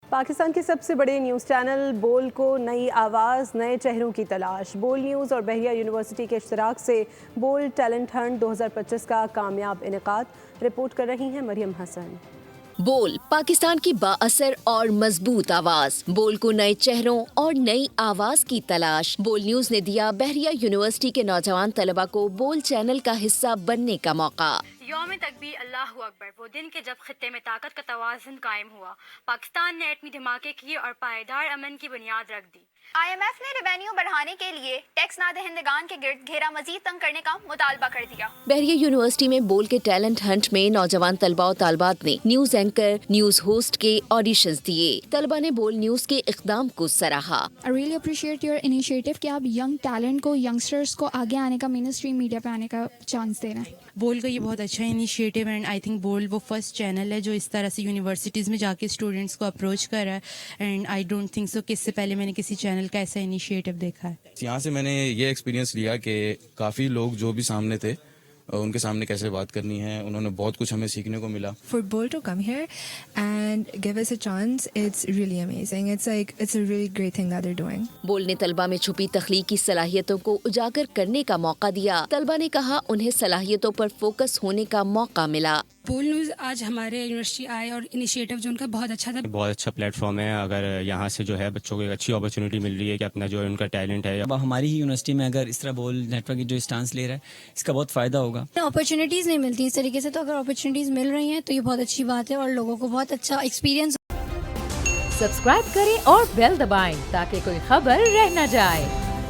پاکستان کے سب سے بڑے نیوز چینل بول کو نئی آواز، نئے چہروں کی تلاش۔ بول نیوز اور بحریہ یونیورسٹی کے اشتراک سے بول ٹیلنٹ ہنٹ 2025 کا کامیاب انعقاد۔ رپورٹ کر رہی ہیں مریم حسن۔ بول پاکستان کی بااثر اور مضبوط آواز، بول کو نئے چہروں اور نئی آواز کی تلاش۔ بول نیوز نے دیا بحریہ یونیورسٹی کے نوجوان طلبہ کو بول چینل کا حصہ بننے کا موقع۔ یوم تکبیر اللہ اکبر، وہ دن کے جب خطے میں طاقت کا توازن قائم ہوا، پاکستان نے ایٹمی دھماکے کی اور پائیدار امن کی بنیاد رکھ دی۔ IMF نے ریونیو بڑھانے کے لیے ٹیکس نہ دہندگان کے گرد گھیرا مزید تنگ کرنے کا مطالبہ کر دیا۔ بحریہ یونیورسٹی میں بول کے ٹیلنٹ ہنٹ میں نوجوان طلبہ و طالبات نے نیوز اینکر، نیوز ہوسٹ کے آڈیشنز دیے۔ طلبہ نے بول نیوز کے اقدام کو سراہا۔ I really appreciate your initiative کہ آپ ینگ ٹیلنٹ کو، ینگسٹرز کو آگے آنے کا، مین اسٹریم میڈیا پہ آنے کا چانس دے رہے ہیں۔ بول کا یہ بہت اچھا انیشیٹو ہے، اینڈ آئی تھنک بول وہ فرسٹ چینل ہے جو اس طرح سے یونیورسٹیز میں جا کے اسٹوڈنٹس کو اپروچ کر رہا ہے، and I don't think so کہ اس سے پہلے میں نے کسی چینل کا ایسا انیشیٹو دیکھا ہے۔ یہاں سے میں نے یہ ایکسپیرینس لیا کہ کافی لوگ جو بھی سامنے تھے ان کے سامنے کیسے بات کرنی ہے، انہوں نے بہت کچھ ہمیں سیکھنے کو ملا۔ For Bol to come here and give us a chance, it's really amazing. It's a really great thing that they're doing. بول نے طلبہ میں چھپی تخلیقی صلاحیتوں کو اجاگر کرنے کا موقع دیا۔ طلبہ نے کہا انہیں صلاحیتوں پر فوکس ہونے کا موقع ملا۔ بول نیوز آج ہمارے یونیورسٹی آئے اور انیشیٹو جو ان کا بہت اچھا تھا۔ بہت اچھا پلیٹ فارم ہے، اگر یہاں سے جو ہے بچوں کو ایک اچھی اپرچونیٹی مل رہی ہے کہ اپنا جو ان کا ٹیلنٹ ہے۔ اب ہماری ہی یونیورسٹی میں اگر اس طرح بول نیٹ ورک جو اسٹانس لے رہا ہے، اس کا بہت فائدہ ہوگا۔ اپرچونیٹیز نہیں ملتی اس طریقے سے، تو اگر اپرچونیٹیز مل رہی ہیں تو یہ بہت اچھی بات ہے اور لوگوں کو بہت اچھا ایکسپیرینس۔ سبسکرائب کریں اور بیل دبائیں تاکہ کوئی خبر رہ نہ جائے۔